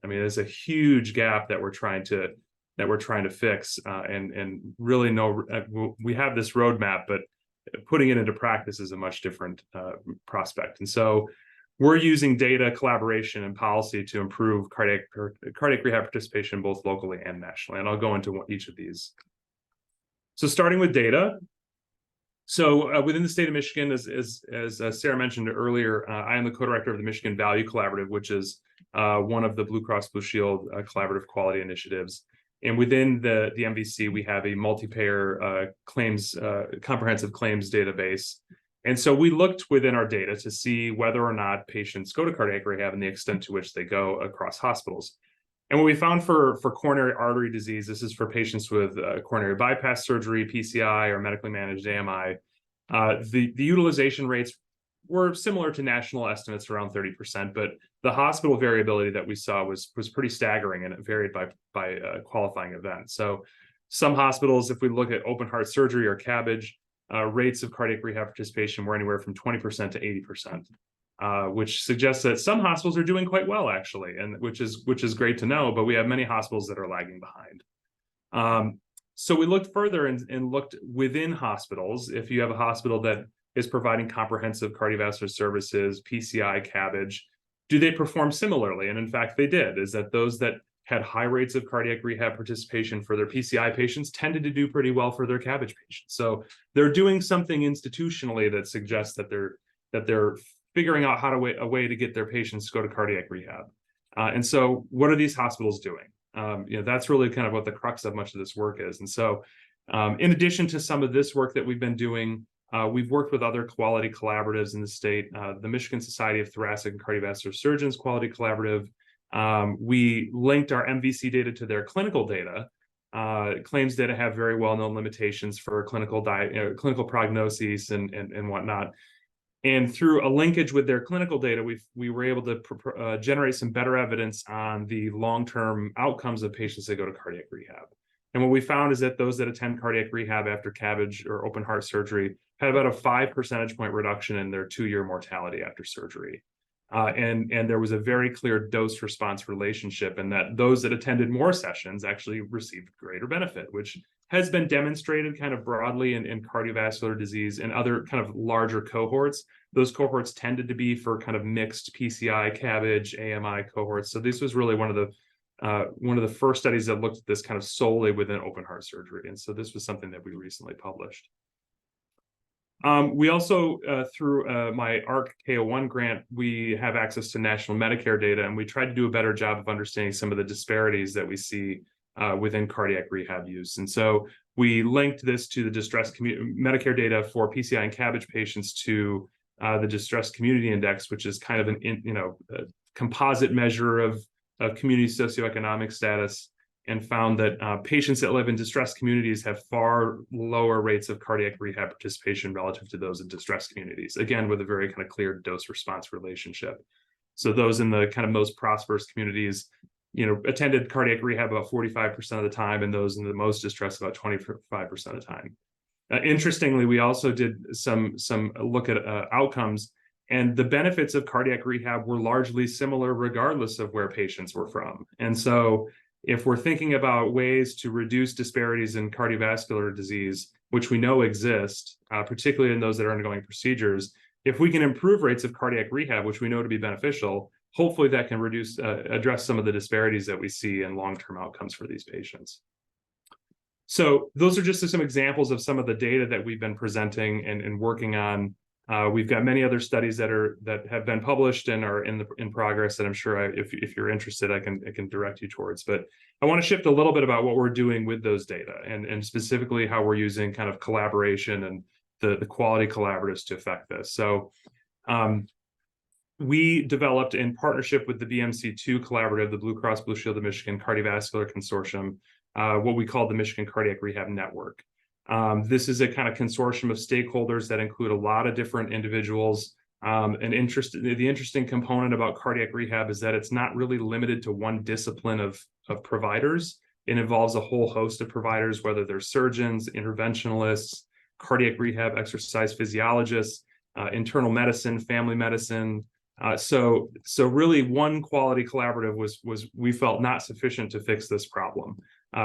I mean, there's a huge gap that we're trying to fix, and really we have this roadmap, but putting it into practice is a much different prospect. And so we're using data, collaboration, and policy to improve cardiac rehab participation both locally and nationally. And I'll go into each of these. So starting with data. So within the state of Michigan, as Sarah mentioned earlier, I am the co-director of the Michigan Value Collaborative, which is one of the Blue Cross Blue Shield collaborative quality initiatives. And within the MVC, we have a multi-payer comprehensive claims database. And so we looked within our data to see whether or not patients go to cardiac rehab and the extent to which they go across hospitals. And what we found for coronary artery disease, this is for patients with coronary bypass surgery, PCI, or medically managed AMI, the utilization rates were similar to national estimates, around 30%, but the hospital variability that we saw was pretty staggering, and it varied by qualifying event. So some hospitals, if we look at open heart surgery or CABG, rates of cardiac rehab participation were anywhere from 20% to 80%. Which suggests that some hospitals are doing quite well, actually, and which is great to know, but we have many hospitals that are lagging behind. So we looked further and looked within hospitals. If you have a hospital that is providing comprehensive cardiovascular services, PCI, CABG, do they perform similarly? And in fact, they did. Is that those that had high rates of cardiac rehab participation for their PCI patients tended to do pretty well for their CABG patients. So they're doing something institutionally that suggests that they're figuring out a way to get their patients to go to cardiac rehab. And so what are these hospitals doing? That's really kind of what the crux of much of this work is. And so in addition to some of this work that we've been doing, we've worked with other quality collaboratives in the state, the Michigan Society of Thoracic and Cardiovascular Surgeons Quality Collaborative. We linked our MVC data to their clinical data. Claims data have very well-known limitations for clinical prognoses and whatnot. And through a linkage with their clinical data, we were able to generate some better evidence on the long-term outcomes of patients that go to cardiac rehab. And what we found is that those that attend cardiac rehab after CABG or open heart surgery had about a 5 percentage point reduction in their 2-year mortality after surgery. And there was a very clear dose-response relationship, and that those that attended more sessions actually received greater benefit, which has been demonstrated kind of broadly in cardiovascular disease and other kind of larger cohorts. Those cohorts tended to be for kind of mixed PCI, CABG, AMI cohorts. So this was really one of the first studies that looked at this kind of solely within open heart surgery. And so this was something that we recently published. We also, through my ARC K01 grant, we have access to national Medicare data, and we tried to do a better job of understanding some of the disparities that we see within cardiac rehab use. And so we linked this to the Medicare data for PCI and CABG patients to the Distress Community Index, which is kind of a composite measure of community socioeconomic status, and found that patients that live in distressed communities have far lower rates of cardiac rehab participation relative to those in distressed communities, again, with a very kind of clear dose-response relationship. So those in the kind of most prosperous communities, attended cardiac rehab about 45% of the time, and those in the most distressed about 25% of the time. Interestingly, we also did some look at outcomes, and the benefits of cardiac rehab were largely similar regardless of where patients were from. And so if we're thinking about ways to reduce disparities in cardiovascular disease, which we know exist, particularly in those that are undergoing procedures, if we can improve rates of cardiac rehab, which we know to be beneficial, hopefully that can address some of the disparities that we see in long-term outcomes for these patients. So those are just some examples of some of the data that we've been presenting and working on. We've got many other studies that have been published and are in progress that I'm sure if you're interested, I can direct you towards. But I want to shift a little bit about what we're doing with those data and specifically how we're using kind of collaboration and the quality collaboratives to affect this. So we developed in partnership with the BMC2 collaborative, the Blue Cross Blue Shield of Michigan Cardiovascular Consortium, what we call the Michigan Cardiac Rehab Network. This is a kind of consortium of stakeholders that include a lot of different individuals. The interesting component about cardiac rehab is that it's not really limited to one discipline of providers. It involves a whole host of providers, whether they're surgeons, interventionalists, cardiac rehab, exercise physiologists, internal medicine, family medicine. So really one quality collaborative was we felt not sufficient to fix this problem.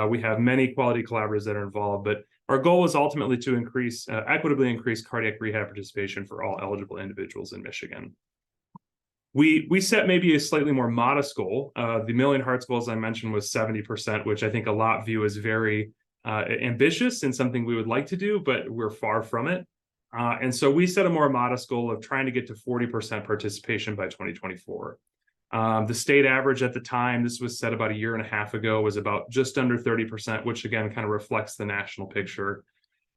We have many quality collaboratives that are involved, but our goal is ultimately to equitably increase cardiac rehab participation for all eligible individuals in Michigan. We set maybe a slightly more modest goal. The Million Hearts goal, as I mentioned, was 70%, which I think a lot view as very ambitious and something we would like to do, but we're far from it. And so we set a more modest goal of trying to get to 40% participation by 2024. The state average at the time, this was set about a year and a half ago, was about just under 30%, which again kind of reflects the national picture.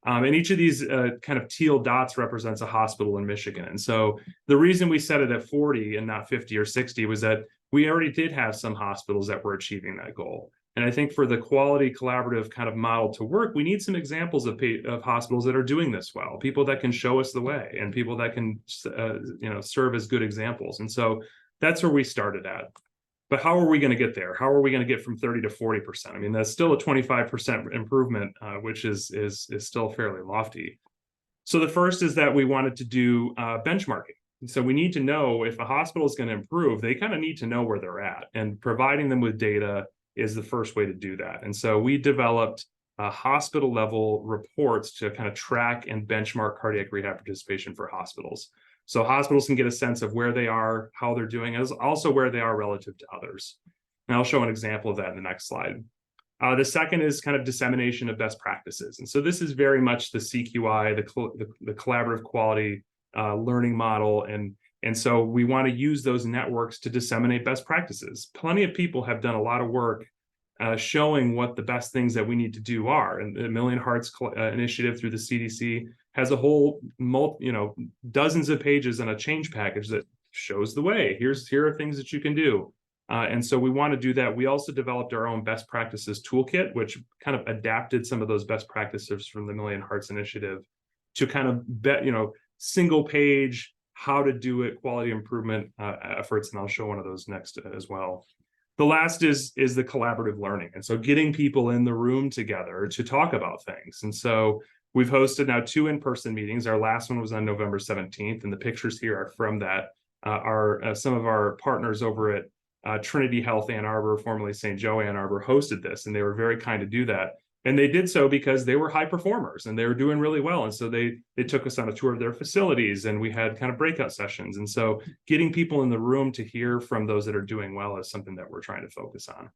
And each of these kind of teal dots represents a hospital in Michigan. And so the reason we set it at 40 and not 50 or 60 was that we already did have some hospitals that were achieving that goal. And I think for the quality collaborative kind of model to work, we need some examples of hospitals that are doing this well, people that can show us the way and people that can serve as good examples. And so that's where we started at. But how are we going to get there? How are we going to get from 30 to 40%? I mean, that's still a 25% improvement, which is still fairly lofty. So the first is that we wanted to do benchmarking. So we need to know if a hospital is going to improve, they kind of need to know where they're at, and providing them with data is the first way to do that. And so we developed hospital level reports to kind of track and benchmark cardiac rehab participation for hospitals. So hospitals can get a sense of where they are, how they're doing, as also where they are relative to others. And I'll show an example of that in the next slide. The second is kind of dissemination of best practices. And so this is very much the CQI, the collaborative quality learning model. And so we want to use those networks to disseminate best practices. Plenty of people have done a lot of work showing what the best things that we need to do are. And the Million Hearts initiative through the CDC has a whole, dozens of pages on a change package that shows the way. Here are things that you can do. And so we want to do that. We also developed our own best practices toolkit, which kind of adapted some of those best practices from the Million Hearts initiative to kind of single page, how to do it, quality improvement efforts. And I'll show one of those next as well. The last is the collaborative learning. And so getting people in the room together to talk about things. And so we've hosted now 2 in-person meetings. Our last one was on November 17th. And the pictures here are from that. Some of our partners over at Trinity Health Ann Arbor, formerly St. Joe Ann Arbor, hosted this. And they were very kind to do that. And they did so because they were high performers and they were doing really well. And so they took us on a tour of their facilities and we had kind of breakout sessions. And so getting people in the room to hear from those that are doing well is something that we're trying to focus on.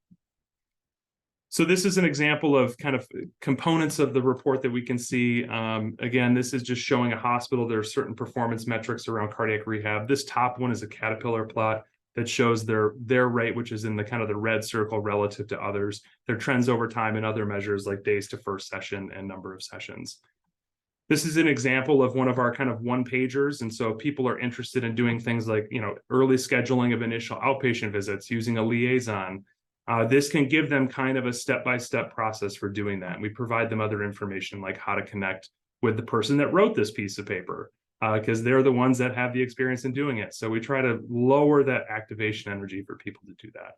So this is an example of kind of components of the report that we can see. Again, this is just showing a hospital. There are certain performance metrics around cardiac rehab. This top one is a caterpillar plot that shows their rate, which is in the kind of the red circle relative to others, their trends over time and other measures like days to first session and number of sessions. This is an example of one of our kind of one-pagers. And so people are interested in doing things like, early scheduling of initial outpatient visits using a liaison. This can give them kind of a step-by-step process for doing that. And we provide them other information like how to connect with the person that wrote this piece of paper, because they're the ones that have the experience in doing it. So we try to lower that activation energy for people to do that.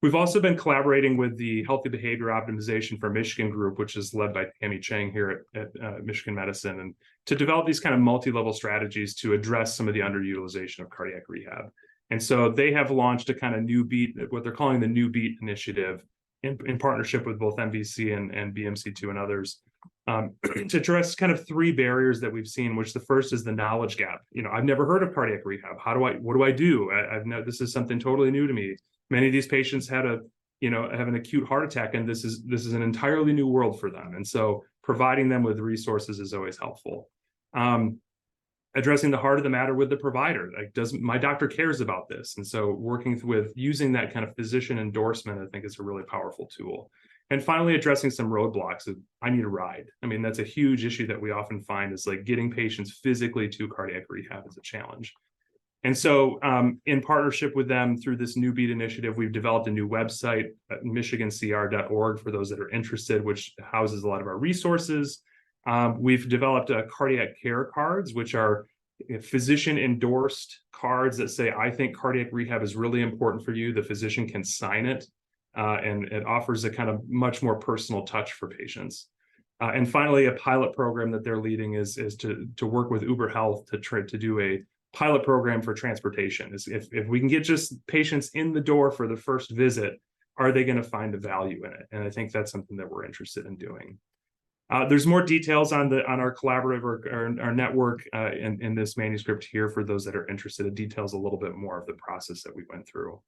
We've also been collaborating with the Healthy Behavior Optimization for Michigan group, which is led by Tammy Chang here at Michigan Medicine, and to develop these kind of multi-level strategies to address some of the underutilization of cardiac rehab. And so they have launched a kind of new beat, what they're calling the New Beat initiative, in partnership with both MVC and BMC2 and others, to address kind of 3 barriers that we've seen, which the first is the knowledge gap. I've never heard of cardiac rehab. What do I do? This is something totally new to me. Many of these patients have an acute heart attack, and this is an entirely new world for them. And so providing them with resources is always helpful. Addressing the heart of the matter with the provider. My doctor cares about this? And so working with using that kind of physician endorsement, I think, is a really powerful tool. And finally, addressing some roadblocks of, I need a ride. I mean, that's a huge issue that we often find is like getting patients physically to cardiac rehab is a challenge. And so in partnership with them through this New Beat initiative, we've developed a new website at michigancr.org for those that are interested, which houses a lot of our resources. We've developed cardiac care cards, which are physician endorsed cards that say, I think cardiac rehab is really important for you. The physician can sign it, and it offers a kind of much more personal touch for patients. And finally, a pilot program that they're leading is to work with Uber Health to try to do a pilot program for transportation. If we can get just patients in the door for the first visit, are they going to find the value in it? And I think that's something that we're interested in doing. There's more details on our collaborative or our network in this manuscript here for those that are interested. It details a little bit more of the process that we went through.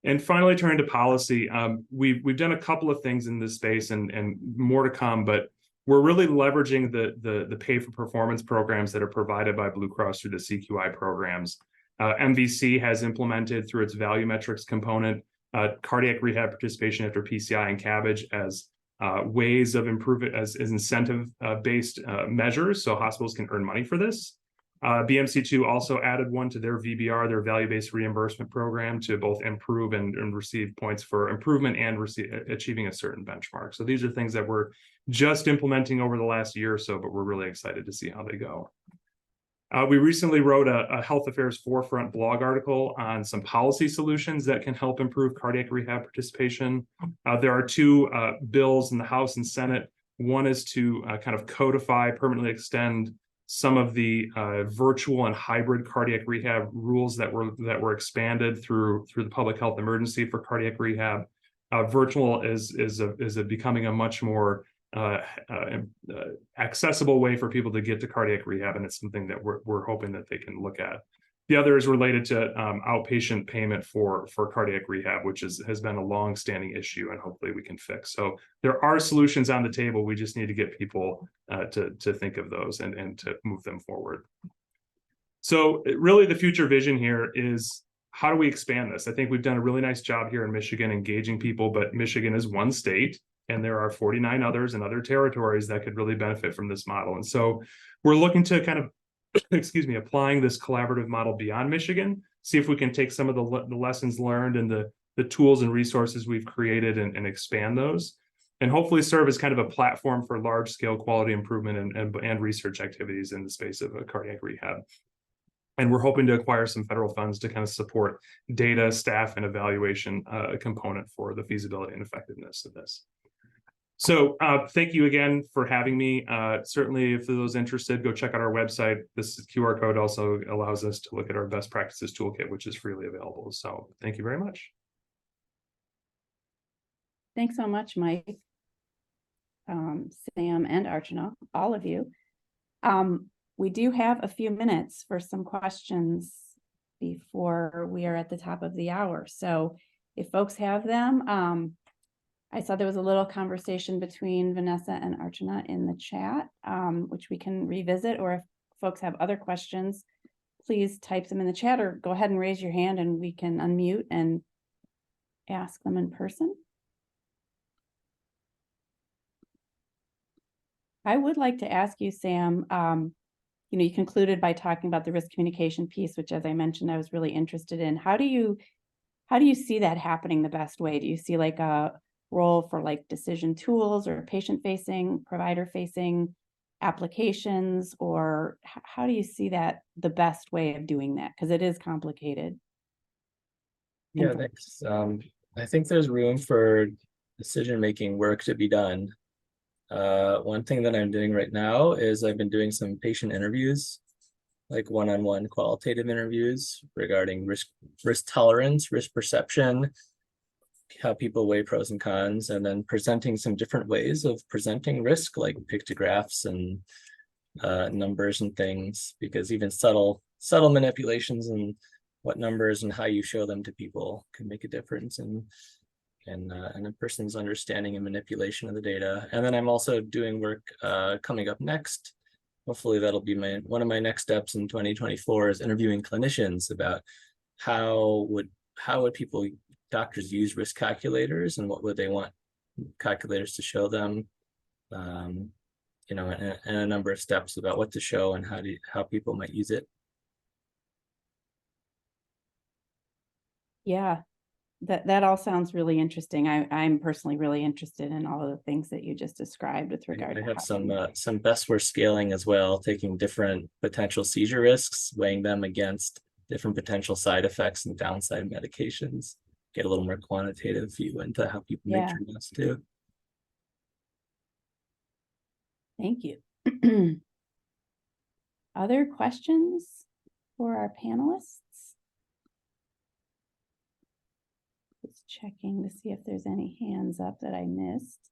And finally, turning to policy, we've done a couple of things in this space and more to come, but we're really leveraging the pay for performance programs that are provided by Blue Cross through the CQI programs. MVC has implemented through its value metrics component, cardiac rehab participation after PCI and CABG as ways of improving as incentive based measures, so hospitals can earn money for this. BMC2 also added one to their VBR, their value-based reimbursement program, to both improve and receive points for improvement and achieving a certain benchmark. So these are things that we're just implementing over the last year or so, but we're really excited to see how they go. We recently wrote a Health Affairs Forefront blog article on some policy solutions that can help improve cardiac rehab participation. There are two bills in the House and Senate. One is to kind of codify, permanently extend some of the virtual and hybrid cardiac rehab rules that were expanded through the public health emergency for cardiac rehab. Virtual is becoming a much more accessible way for people to get to cardiac rehab, and it's something that we're hoping that they can look at. The other is related to outpatient payment for cardiac rehab, which has been a long-standing issue, and hopefully we can fix. So there are solutions on the table. We just need to get people to think of those and to move them forward. So really the future vision here is, how do we expand this? I think we've done a really nice job here in Michigan engaging people, but Michigan is one state, and there are 49 others in other territories that could really benefit from this model. And so we're looking to kind of applying this collaborative model beyond Michigan, see if we can take some of the lessons learned and the tools and resources we've created and expand those, and hopefully serve as kind of a platform for large scale quality improvement and research activities in the space of cardiac rehab. And we're hoping to acquire some federal funds to kind of support data, staff, and evaluation component for the feasibility and effectiveness of this. So thank you again for having me. Certainly, if those interested, go check out our website. This QR code also allows us to look at our best practices toolkit, which is freely available. So thank you very much. Thanks so much, Mike, Sam, and Archana, all of you. We do have a few minutes for some questions before we are at the top of the hour. So if folks have them, I saw there was a little conversation between Vanessa and Archana in the chat, which we can revisit, or if folks have other questions, please type them in the chat or go ahead and raise your hand and we can unmute and ask them in person. I would like to ask you, Sam, you concluded by talking about the risk communication piece, which, as I mentioned, I was really interested in. How do you see that happening the best way? Do you see like a role for like decision tools or patient facing, provider facing applications, or how do you see that the best way of doing that? Because it is complicated. Yeah, thanks. I think there's room for decision-making work to be done. One thing that I'm doing right now is I've been doing some patient interviews, like one-on-one qualitative interviews regarding risk tolerance, risk perception, how people weigh pros and cons, and then presenting some different ways of presenting risk, like pictographs and numbers and things, because even subtle manipulations and what numbers and how you show them to people can make a difference in a person's understanding and manipulation of the data. And then I'm also doing work coming up next. Hopefully that'll be one of my next steps in 2024, is interviewing clinicians about how would doctors use risk calculators and what would they want calculators to show them, and a number of steps about what to show and how people might use it. Yeah, that all sounds really interesting. I'm personally really interested in all of the things that you just described with regard I to have how some best worst scaling as well, taking different potential seizure risks, weighing them against different potential side effects and downside medications. Get a little more quantitative view into how people make Yeah. treatments too. Thank you. Other questions for our panelists? Just checking to see if there's any hands up that I missed.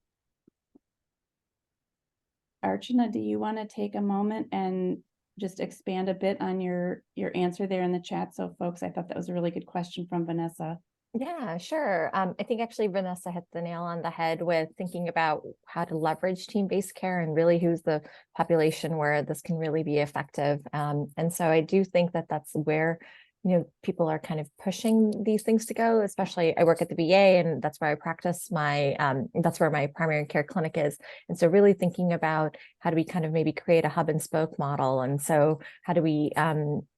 Archana, do you want to take a moment and just expand a bit on your answer there in the chat? So folks, I thought that was a really good question from Vanessa. Yeah, sure. I think actually Vanessa hit the nail on the head with thinking about how to leverage team-based care and really who's the population where this can really be effective. And so I do think that that's where, people are kind of pushing these things to go, especially I work at the VA and that's where I practice that's where my primary care clinic is. And so really thinking about how do we kind of maybe create a hub and spoke model. And so how do we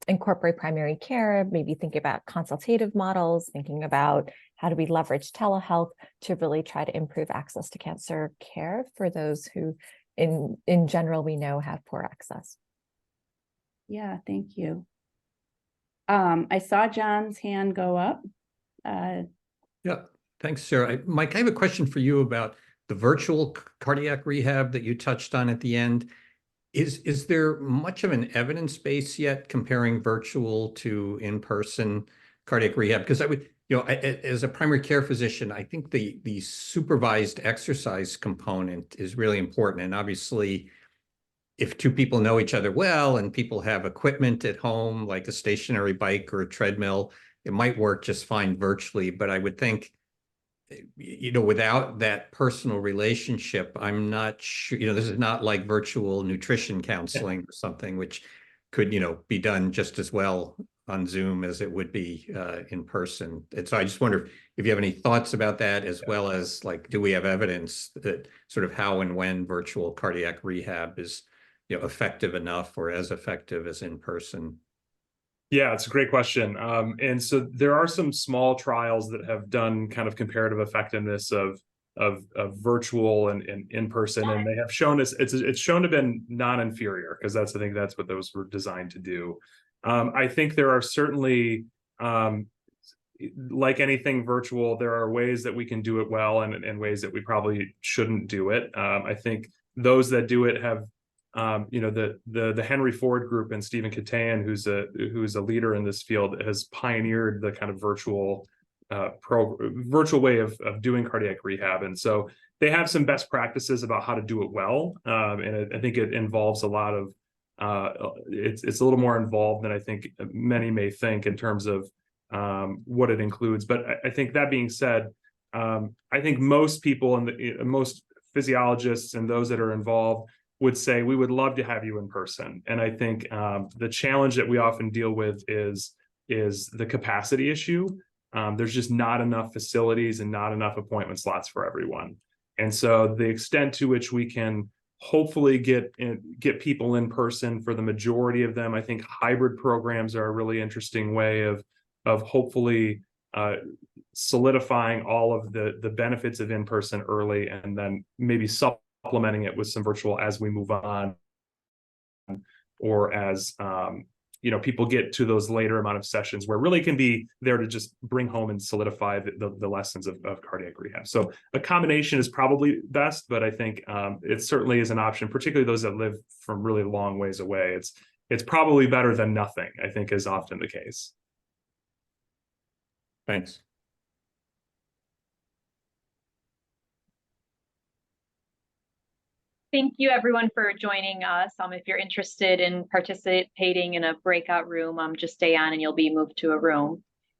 incorporate primary care, maybe think about consultative models, thinking about how do we leverage telehealth to really try to improve access to cancer care for those who in general we know have poor access. Yeah, thank you. I saw John's hand go up. Yeah, thanks, Sarah. Mike, I have a question for you about the virtual cardiac rehab that you touched on at the end. Is there much of an evidence base yet comparing virtual to in-person cardiac rehab? Because I would, as a primary care physician, I think the supervised exercise component is really important. And obviously, if two people know each other well and people have equipment at home, like a stationary bike or a treadmill, it might work just fine virtually. But I would think, without that personal relationship, I'm not sure, this is not like virtual nutrition counseling or something, which could, be done just as well on Zoom as it would be in person. And so I just wonder if you have any thoughts about that, as well as like, do we have evidence that sort of how and when virtual cardiac rehab is, effective enough or as effective as in person? Yeah, it's a great question. And so there are some small trials that have done kind of comparative effectiveness of virtual and in person, and they have shown it's shown to have been non-inferior, because I think that's what those were designed to do. I think there are certainly, like anything virtual, there are ways that we can do it well and ways that we probably shouldn't do it. I think those that do it have the Henry Ford Group and Stephen Katayan, who's a leader in this field, has pioneered the kind of virtual way of doing cardiac rehab. And so they have some best practices about how to do it well. And I think it involves a lot of it's a little more involved than I think many may think in terms of what it includes. But I think that being said, I think most people and most physiologists and those that are involved would say we would love to have you in person. And I think the challenge that we often deal with is the capacity issue. There's just not enough facilities and not enough appointment slots for everyone. And so the extent to which we can hopefully get people in person for the majority of them, I think hybrid programs are a really interesting way of hopefully solidifying all of the benefits of in-person early, and then maybe supplementing it with some virtual as we move on, or as people get to those later amount of sessions where really can be there to just bring home and solidify the lessons of cardiac rehab. So a combination is probably best, but I think it certainly is an option, particularly those that live from really long ways away. It's probably better than nothing, I think, is often the case. Thanks. Thank you, everyone, for joining us. If you're interested in participating in a breakout room, just stay on and you'll be moved to a room.